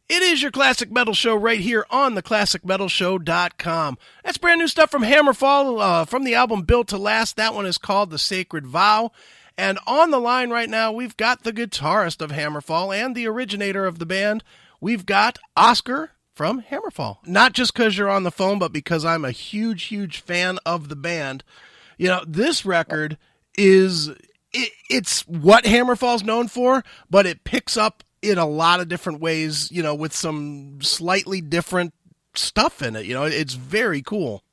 It is your Classic Metal Show right here on theclassicmetalshow.com. That's brand new stuff from Hammerfall, from the album Built to Last. That one is called The Sacred Vow. And on the line right now, we've got the guitarist of Hammerfall and the originator of the band. We've got Oscar from Hammerfall. Not just because you're on the phone, but because I'm a huge, huge fan of the band. You know, this record is, it's what Hammerfall's known for, but it picks up in a lot of different ways, you know, with some slightly different stuff in it. You know, it's very cool.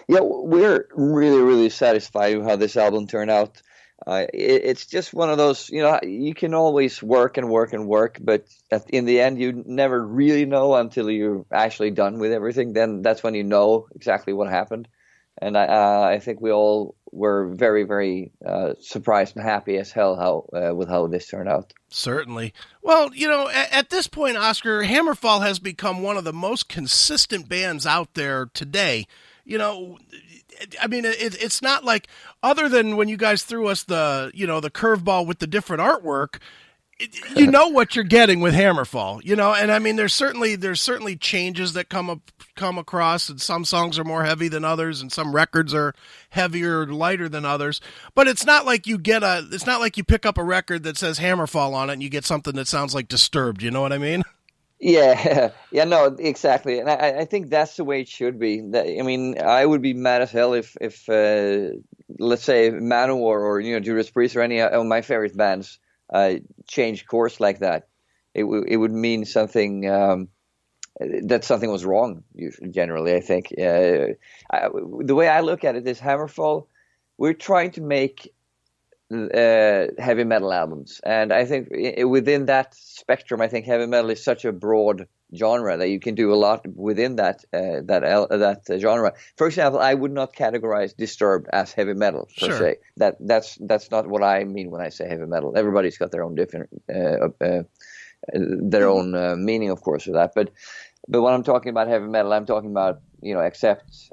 Yeah, we're really, really satisfied with how this album turned out. It's just one of those, you know, you can always work and work and work, but in the end, you never really know until you're actually done with everything. Then that's when you know exactly what happened. And I think we all were very, very surprised and happy as hell with how this turned out. Certainly. Well, you know, at this point, Oscar, Hammerfall has become one of the most consistent bands out there today. You know, I mean, it's not like, other than when you guys threw us the, you know, the curveball with the different artwork, you know what you're getting with Hammerfall, you know, and I mean, there's certainly changes that come across, and some songs are more heavy than others, and some records are heavier or lighter than others. But it's not like you pick up a record that says Hammerfall on it and you get something that sounds like Disturbed. You know what I mean? Yeah, no, exactly, and I think that's the way it should be. I mean, I would be mad as hell if let's say Manowar or, you know, Judas Priest or any of my favorite bands change course like that. It would mean something, that something was wrong. Usually, generally, I think the way I look at it is Hammerfall. We're trying to make heavy metal albums, and I think within that spectrum, I think heavy metal is such a broad genre that you can do a lot within that genre. For example, I would not categorize Disturbed as heavy metal per se. That's not what I mean when I say heavy metal. Everybody's got their own different meaning, of course, with that. But when I'm talking about heavy metal, I'm talking about, you know, Accept,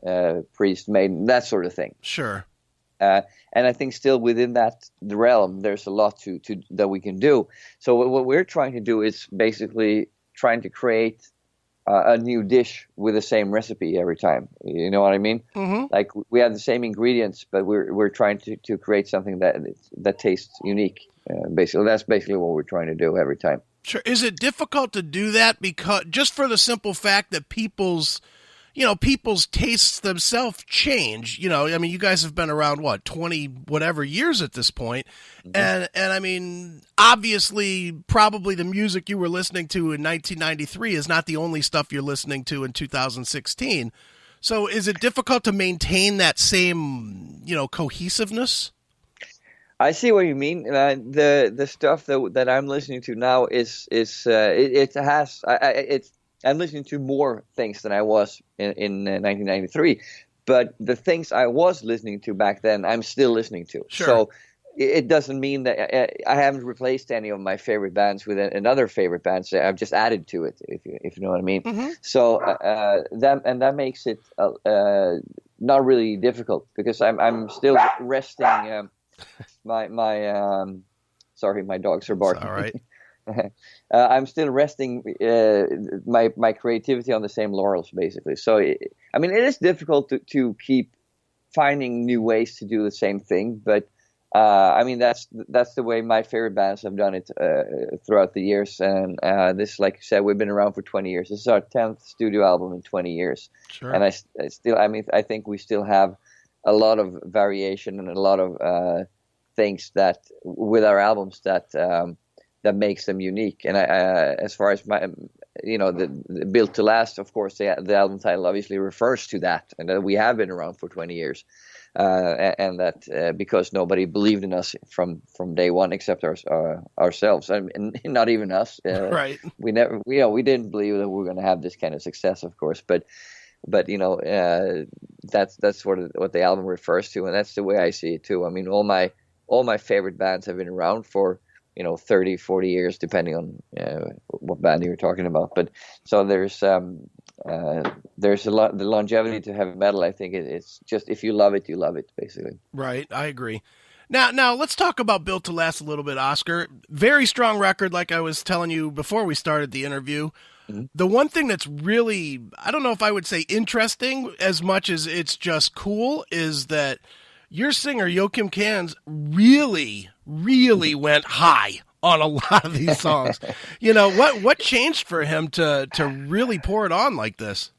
Priest, Maiden, that sort of thing. Sure. And I think still within that realm, there's a lot to that we can do. So what we're trying to do is basically trying to create a new dish with the same recipe every time. You know what I mean? Mm-hmm. Like, we have the same ingredients, but we're trying to create something that tastes unique. Basically, that's basically what we're trying to do every time. Sure. Is it difficult to do that because just for the simple fact that people's tastes themselves change? You know, I mean, you guys have been around, what, 20 whatever years at this point. Mm-hmm. And I mean, obviously, probably the music you were listening to in 1993 is not the only stuff you're listening to in 2016. So is it difficult to maintain that same, you know, cohesiveness? I see what you mean. The stuff that I'm listening to now I'm listening to more things than I was in 1993, but the things I was listening to back then, I'm still listening to. Sure. So it doesn't mean that I haven't replaced any of my favorite bands with another favorite band. So I've just added to it, if you know what I mean. Mm-hmm. So that makes it not really difficult, because I'm still resting. Sorry, my dogs are barking. All right. I'm still resting my creativity on the same laurels, basically. So, I mean, it is difficult to keep finding new ways to do the same thing, but I mean, that's the way my favorite bands have done it throughout the years. And this, like you said, we've been around for 20 years. This is our 10th studio album in 20 years. Sure. And I think we still have a lot of variation and a lot of things that with our albums that makes them unique. And as far as my, you know, the Built to Last, of course, the album title obviously refers to that, and that we have been around for 20 years, and that because nobody believed in us from day one except ourselves. I mean, not even us. Right. We didn't believe that we were going to have this kind of success, of course, but you know, that's sort of what the album refers to, and that's the way I see it too. I mean, all my favorite bands have been around for, you know, 30, 40 years, depending on what band you're talking about. But so there's a lot, the longevity to heavy metal. I think it's just, if you love it, you love it, basically. Right. I agree. Now let's talk about Built to Last a little bit, Oscar. Very strong record, like I was telling you before we started the interview. Mm-hmm. The one thing that's really, I don't know if I would say interesting as much as it's just cool, is that your singer, Joachim Cans, really went high on a lot of these songs. What changed for him to really pour it on like this?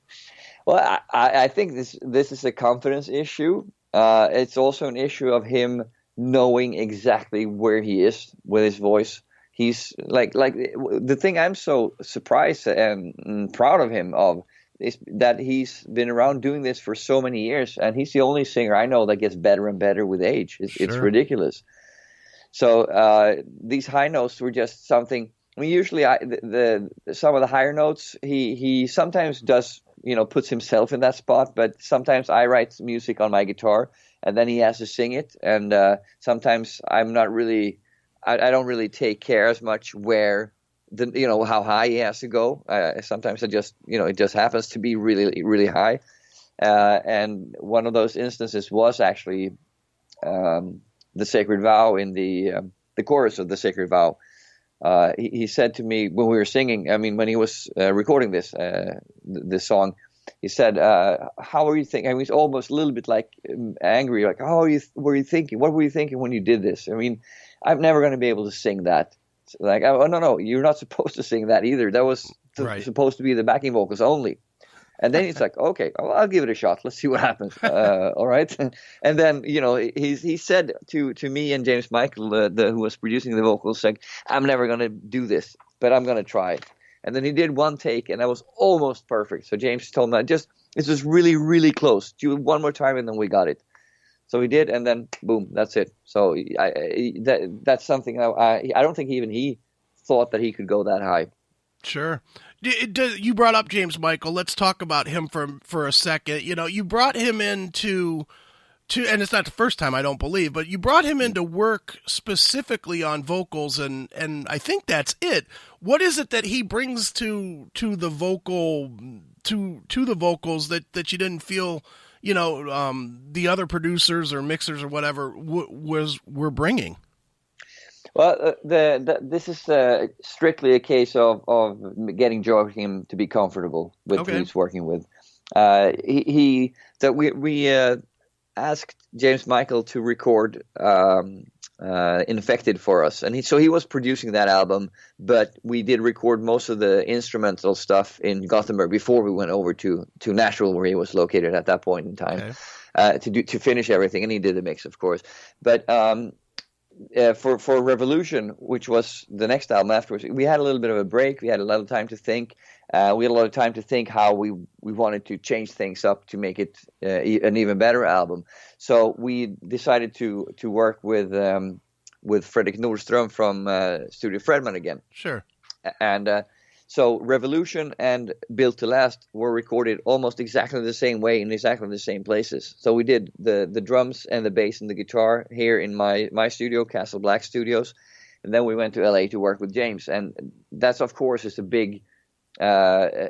Well, I think this is a confidence issue. It's also an issue of him knowing exactly where he is with his voice. He's like the thing I'm so surprised and proud of him of is that he's been around doing this for so many years, and he's the only singer I know that gets better and better with age. It's ridiculous. So these high notes were just something. I mean, usually some of the higher notes he sometimes does, puts himself in that spot, but sometimes I write music on my guitar and then he has to sing it, and sometimes I'm not really. I don't really take care as much where how high he has to go. Sometimes it just happens to be really, really high. And one of those instances was actually the Sacred Vow in the chorus of the Sacred Vow. He said to me when we were singing, I mean, when he was recording this song, he said, how are you thinking? I mean, he's almost a little bit like angry, like, how were you thinking? What were you thinking when you did this? I mean, I'm never going to be able to sing that. Like, oh, no, you're not supposed to sing that either. That was supposed to be the backing vocals only. And then it's like, okay, well, I'll give it a shot. Let's see what happens. All right. And then, he said to me and James Michael, who was producing the vocals, like, I'm never going to do this, but I'm going to try. And then he did one take, and that was almost perfect. So James told me, this was really, really close. Do it one more time, and then we got it. So he did, and then boom, that's it. So that's something I don't think even he thought that he could go that high. Sure. You brought up James Michael. Let's talk about him for a second. You brought him in to, and it's not the first time, I don't believe, but you brought him in to work specifically on vocals, and I think that's it. What is it that he brings to the vocal to the vocals that you didn't feel the other producers or mixers or whatever were bringing? Well, this is strictly a case of getting Joachim to be comfortable with who he's working with. We asked James Michael to record Infected for us, and he was producing that album, but we did record most of the instrumental stuff in Gothenburg before we went over to Nashville, where he was located at that point in time, to finish everything, and he did the mix, of course. But for Revolution, which was the next album afterwards, we had a little bit of a break. We had a lot of time to think. We had a lot of time to think how we wanted to change things up to make it an even better album. So we decided to work with Fredrik Nordström from Studio Fredman again. Sure. And so Revolution and Built to Last were recorded almost exactly the same way in exactly the same places. So we did the drums and the bass and the guitar here in my studio, Castle Black Studios, and then we went to LA to work with James. And that's, of course, is a big that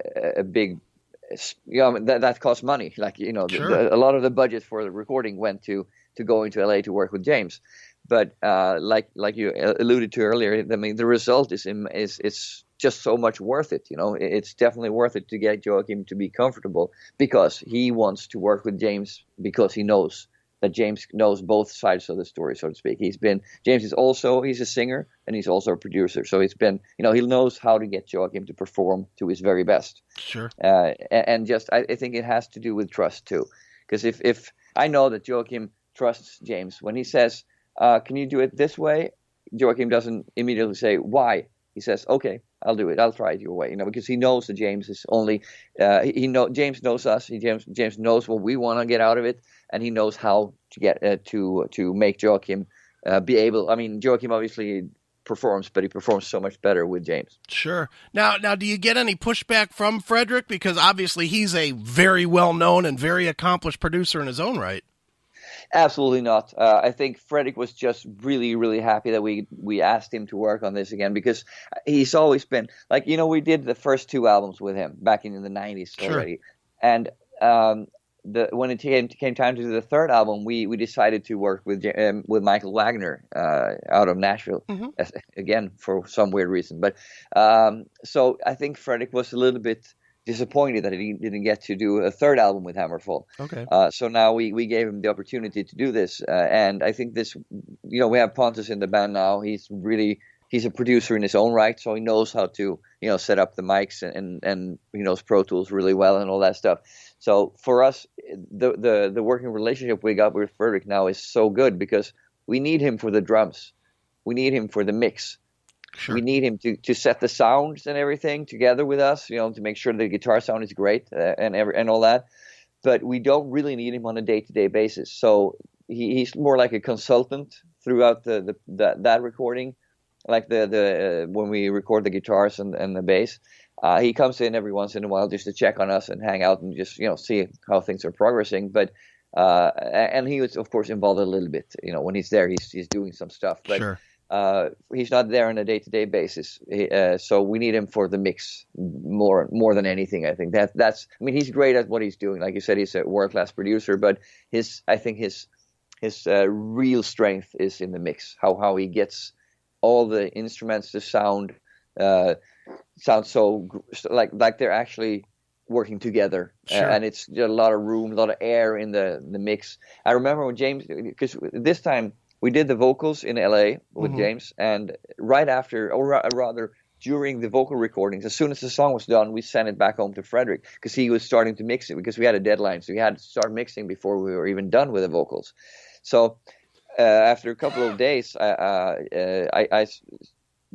costs money. Like, sure. A lot of the budget for the recording went to going to LA to work with James. But like you alluded to earlier, I mean, the result is just so much worth it. It's definitely worth it to get Joachim to be comfortable, because he wants to work with James, because he knows that James knows both sides of the story, so to speak. He's a singer, and he's also a producer. So it's been, he knows how to get Joachim to perform to his very best. Sure. And just, I think it has to do with trust too. Because if I know that Joachim trusts James, when he says, can you do it this way? Joachim doesn't immediately say, why? He says, okay, I'll do it. I'll try it your way. Because he knows that James is only, James knows us. James knows what we want to get out of it, and he knows how to get to make Joachim be able. I mean, Joachim obviously performs, but he performs so much better with James. Sure. Now, do you get any pushback from Fredrik? Because obviously he's a very well-known and very accomplished producer in his own right. Absolutely not. I think Fredrik was just really, really happy that we asked him to work on this again, because he's always been we did the first two albums with him back in the 90s already. Sure. And when it came time to do the third album, we decided to work with Michael Wagner out of Nashville, again for some weird reason. But so I think Fredrik was a little bit disappointed that he didn't get to do a third album with Hammerfall. Okay. So now we gave him the opportunity to do this, and I think this, we have Pontus in the band now. He's a producer in his own right, so he knows how to set up the mics and he knows Pro Tools really well and all that stuff. So for us, the working relationship we got with Fredrik now is so good because we need him for the drums, we need him for the mix. Sure. We need him to set the sounds and everything together with us, to make sure the guitar sound is great and all that. But we don't really need him on a day-to-day basis. So he's more like a consultant throughout that recording, like when we record the guitars and the bass. He comes in every once in a while just to check on us and hang out and just see how things are progressing. But and he was of course involved a little bit. When he's there, he's doing some stuff. But sure. He's not there on a day-to-day basis, so we need him for the mix more than anything. I think that's. I mean, he's great at what he's doing. Like you said, he's a world-class producer, but I think his real strength is in the mix. How he gets all the instruments to sound so like they're actually working together, sure. And it's a lot of room, a lot of air in the mix. I remember when James, because this time. We did the vocals in LA with James, and right after, or rather during the vocal recordings, as soon as the song was done, we sent it back home to Fredrik because he was starting to mix it because we had a deadline, so we had to start mixing before we were even done with the vocals. So after a couple of days, I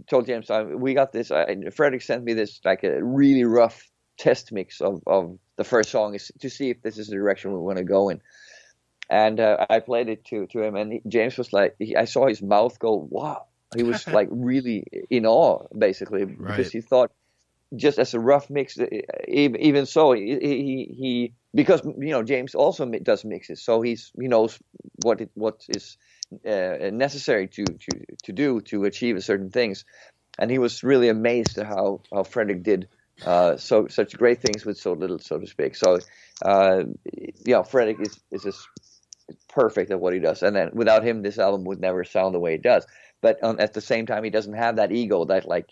told James, we got this. Fredrik sent me this like a really rough test mix of the first song to see if this is the direction we want to go in. And I played it to him, and James was like, I saw his mouth go, wow. He was like really in awe, basically, because he thought, just as a rough mix, even so, he because James also does mixes, so he knows what is necessary to do to achieve certain things, and he was really amazed at how Fredrik did such great things with so little, so to speak. So Fredrik is just perfect at what he does, and then without him this album would never sound the way it does. But at the same time, he doesn't have that ego that like,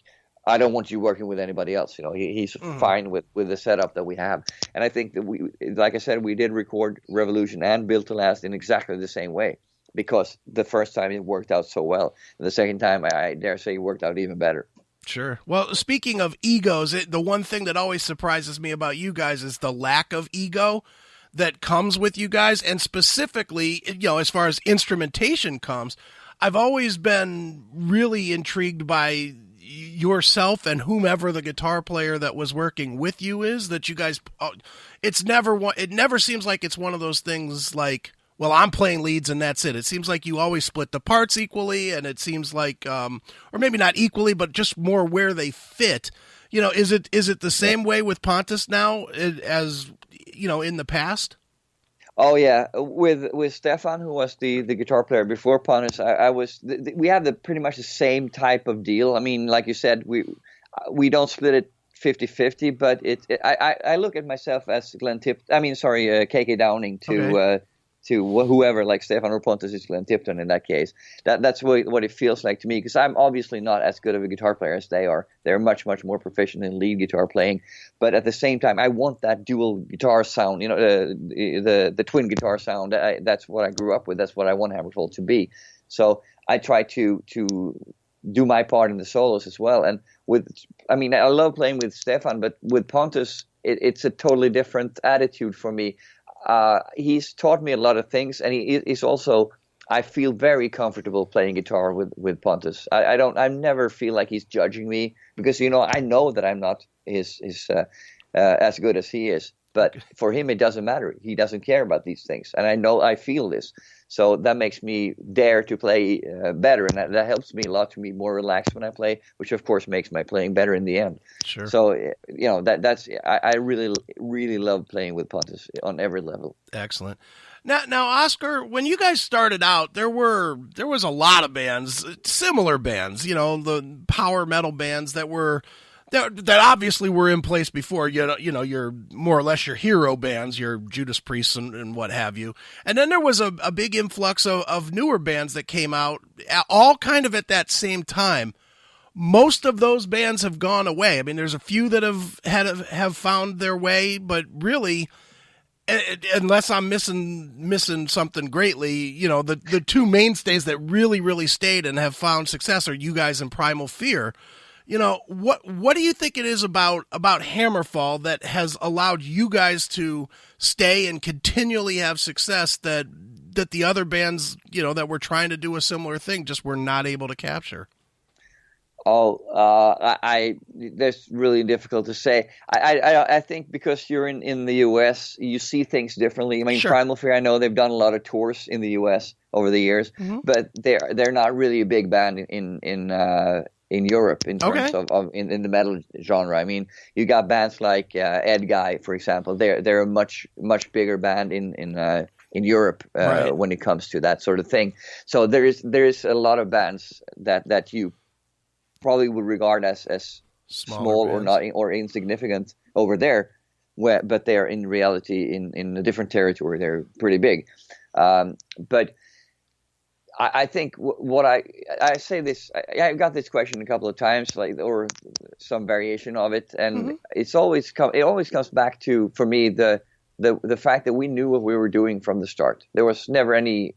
I don't want you working with anybody else. He's fine with the setup that we have. And I think that we, like I said, we did record Revolution and Built to Last in exactly the same way, because the first time it worked out so well, and the second time I dare say it worked out even better. Sure. Well, speaking of egos, the one thing that always surprises me about you guys is the lack of ego that comes with you guys, and specifically, as far as instrumentation comes, I've always been really intrigued by yourself and whomever the guitar player that was working with you is, that you guys, it never seems like it's one of those things like, well, I'm playing leads and that's it. It seems like you always split the parts equally, and it seems like, or maybe not equally, but just more where they fit. Is it the same way with Pontus now as in the past? Oh yeah, with Stefan, who was the guitar player before Pontus, we have pretty much the same type of deal. I mean, like you said, we don't split it 50-50, but I look at myself as KK Downing to whoever, like Stefan or Pontus is Glenn Tipton in that case. That's what it feels like to me, because I'm obviously not as good of a guitar player as they are. They're much, much more proficient in lead guitar playing. But at the same time, I want that dual guitar sound, the twin guitar sound. That's what I grew up with. That's what I want Hammerfall to be. So I try to do my part in the solos as well. And I love playing with Stefan, but with Pontus, it's a totally different attitude for me. He's taught me a lot of things, and he's also, I feel very comfortable playing guitar with Pontus. I never feel like he's judging me, because I know that I'm not his as good as he is. But for him, it doesn't matter. He doesn't care about these things, and I feel this. So that makes me dare to play better, and that helps me a lot to be more relaxed when I play, which of course makes my playing better in the end. Sure. So I really, really love playing with Pontus on every level. Excellent. Now, Oscar, when you guys started out, there was a lot of bands, similar bands, the power metal bands that were that obviously were in place before. You're more or less your hero bands, your Judas Priest and what have you. And then there was a big influx of newer bands that came out, all kind of at that same time. Most of those bands have gone away. I mean, there's a few that have found their way, but really, unless I'm missing something greatly, the two mainstays that really stayed and have found success are you guys and Primal Fear. What do you think it is about Hammerfall that has allowed you guys to stay and continually have success that the other bands, that were trying to do a similar thing just were not able to capture? That's really difficult to say. I think because you're in the U.S., you see things differently. I mean, Sure. Primal Fear, I know they've done a lot of tours in the U.S. over the years, but they're not really a big band in Europe in terms of in the metal genre. I mean, you got bands like Ed Guy, for example. They're a much bigger band in Europe Right. when it comes to that sort of thing. So there is a lot of bands that you probably would regard as small or bands. not or insignificant over there, but they are in reality in a different territory. They're pretty big, but I think what I say this. I've got this question a couple of times, or some variation of it, and it always comes back to, for me, the fact that we knew what we were doing from the start. There was never any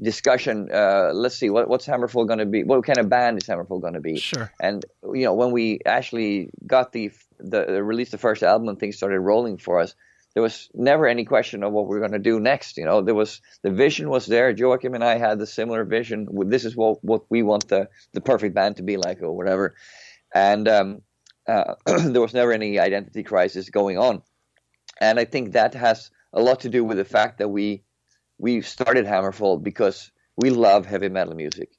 discussion. Let's see, what's Hammerfall going to be? What kind of band is Hammerfall going to be? Sure. And when we actually got the released the first album and things started rolling for us, there was never any question of what we were going to do next. There was, the vision was there. Joachim and I had the similar vision. This is what we want the perfect band to be like, or whatever. And there was never any identity crisis going on. And I think that has a lot to do with the fact that we started Hammerfall because we love heavy metal music.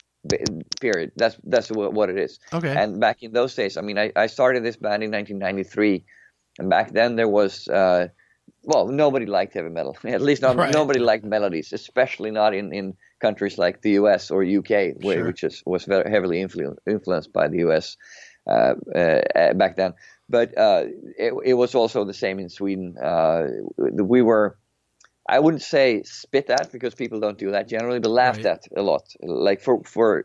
Period. That's what it is. Okay. And back in those days, I mean, I started this band in 1993, and back then there was nobody liked heavy metal. At least nobody liked melodies, especially not in countries like the US or UK, which was very heavily influenced by the US back then. But it was also the same in Sweden. We were, I wouldn't say spit at, because people don't do that generally, but laughed at a lot. Like for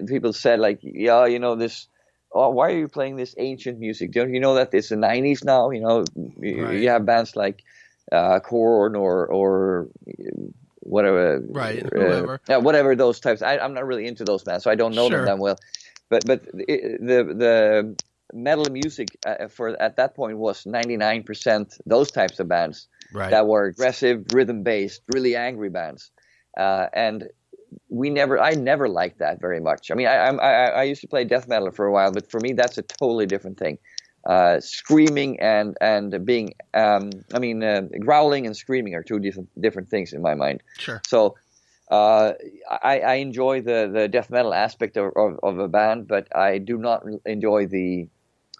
people said, like, this. Oh, why are you playing this ancient music? Don't you know that it's the 90s now? You have bands like Korn or whatever. Right. Whoever. Whatever those types. I'm not really into those bands, so I don't know them that well. But the metal music at that point was 99% those types of bands that were aggressive, rhythm-based, really angry bands, and I never liked that very much. I mean, I used to play death metal for a while, but for me, that's a totally different thing. Screaming and being, growling and screaming are two different things in my mind. Sure. So I enjoy the death metal aspect of a band, but I do not enjoy the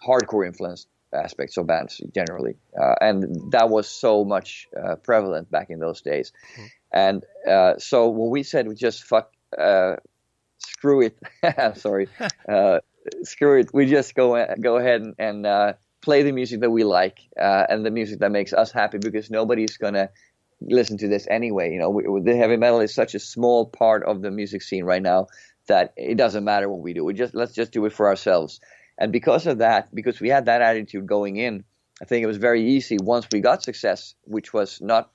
hardcore influenced aspects of bands generally, and that was so much prevalent back in those days. And so when we said we just screw it, sorry, screw it, we just go ahead and play the music that we like, and the music that makes us happy, because nobody's gonna listen to this anyway. The heavy metal is such a small part of the music scene right now that it doesn't matter what we do. Let's just do it for ourselves. And because of that, because we had that attitude going in, I think it was very easy once we got success, which was not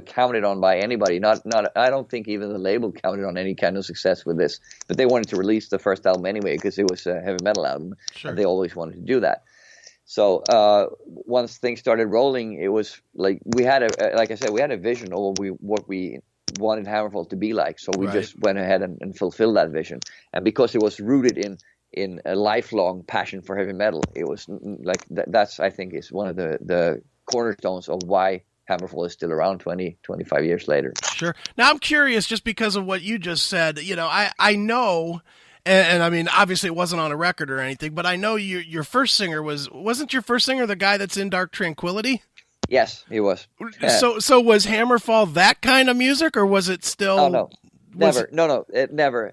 counted on by anybody. Not. I don't think even the label counted on any kind of success with this. But they wanted to release the first album anyway because it was a heavy metal album, and they always wanted to do that. So once things started rolling, it was like we had like I said, we had a vision of what we wanted Hammerfall to be like. So we just went ahead and fulfilled that vision. And because it was rooted in a lifelong passion for heavy metal, it was like that's, I think, is one of the cornerstones of why Hammerfall is still around 25 years later. Sure. Now I'm curious, just because of what you just said, I know, and I mean, obviously it wasn't on a record or anything, but I know your first singer wasn't your first singer the guy that's in Dark Tranquillity? Yes, he was. So was Hammerfall that kind of music, or was it still? Oh, no. Never. No, never.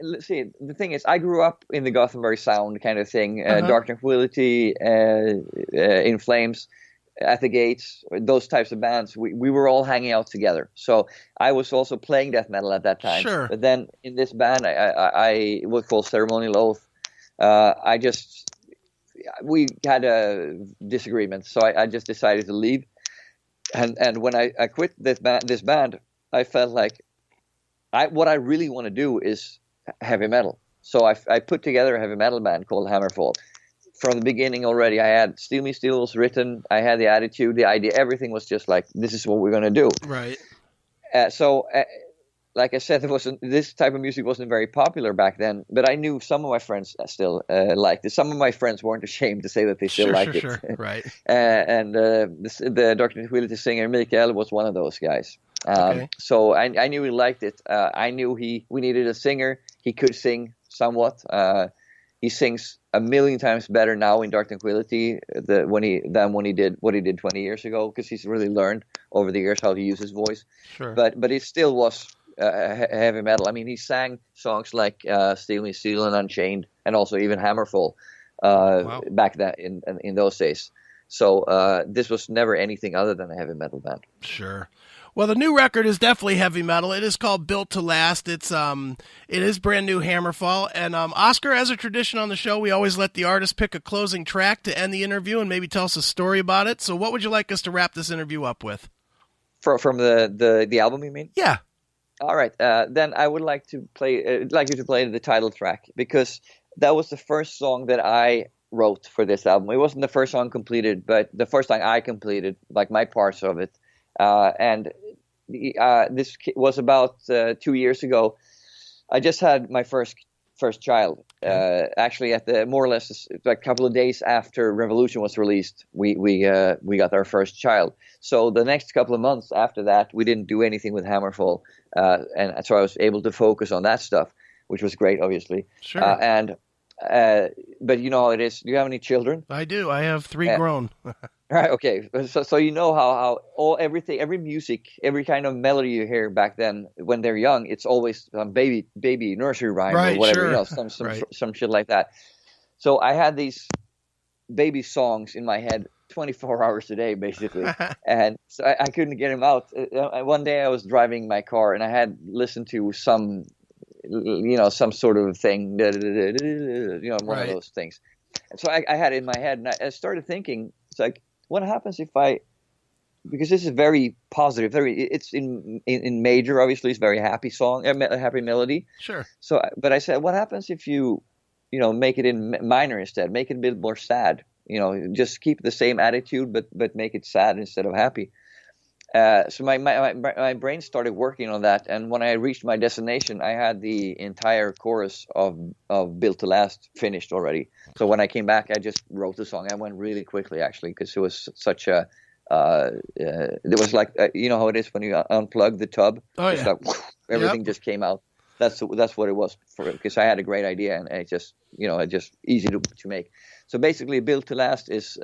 Let's see. The thing is, I grew up in the Gothenburg sound kind of thing. Dark Tranquillity, In Flames, At the Gates, those types of bands. We were all hanging out together. So I was also playing death metal at that time. Sure. But then in this band, I was called Ceremonial Oath. We had a disagreement, so I just decided to leave. And when I quit this band, I felt like what I really want to do is heavy metal. So I put together a heavy metal band called Hammerfall. From the beginning already, I had Steal Me Steals written. I had the attitude, the idea. Everything was just like, this is what we're going to do. Right. Like I said, this type of music wasn't very popular back then, but I knew some of my friends still liked it. Some of my friends weren't ashamed to say that they still liked it. Sure, right. And the Dark Tranquillity singer, Mikael, was one of those guys. Okay. So I knew he liked it. I knew we needed a singer. He could sing somewhat. He sings a million times better now in Dark Tranquillity than when he did 20 years ago, because he's really learned over the years how to use his voice. Sure. But it still was heavy metal. I mean, he sang songs like "Steal Me, Steal" and "Unchained," and also even "Hammerfall" back then in those days. So this was never anything other than a heavy metal band. Sure. Well, the new record is definitely heavy metal. It is called Built to Last. It is brand new Hammerfall. And Oscar, as a tradition on the show, we always let the artist pick a closing track to end the interview and maybe tell us a story about it. So what would you like us to wrap this interview up with? From the album, you mean? Yeah. All right. Then I would like you to play the title track, because that was the first song that I wrote for this album. It wasn't the first song completed, but the first song I completed, like my parts of it. This was about 2 years ago. I just had my first child. Actually, at the more or less a couple of days after Revolution was released, we got our first child. So the next couple of months after that, we didn't do anything with Hammerfall, and so I was able to focus on that stuff, which was great, obviously. Sure. But you know how it is. Do you have any children? I do. I have 3 grown. Right. Okay. So you know how every music, every kind of melody you hear back then when they're young, it's always some baby nursery rhyme right, or whatever, sure. some shit like that. So I had these baby songs in my head 24 hours a day, basically, and so I couldn't get them out. One day I was driving my car and I had listened to some sort of thing, one of those things. And so I had it in my head, and I started thinking, it's like, what happens if because this is very positive, it's in major, obviously, it's a very happy song, a happy melody. Sure. So, but I said, what happens if you make it in minor instead, make it a bit more sad, just keep the same attitude, but make it sad instead of happy. So my brain started working on that, and when I reached my destination, I had the entire chorus of Built to Last finished already. So when I came back, I just wrote the song. I went really quickly, actually, because it was such a it was like you know how it is when you unplug the tub. Oh yeah. Like, everything just came out. That's what it was for it, because I had a great idea, and it just easy to make. So basically, Built to Last is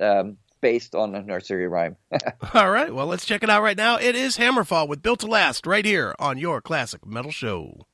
based on a nursery rhyme. All right, well, let's check it out right now. It is Hammerfall with Built to Last right here on your Classic Metal Show.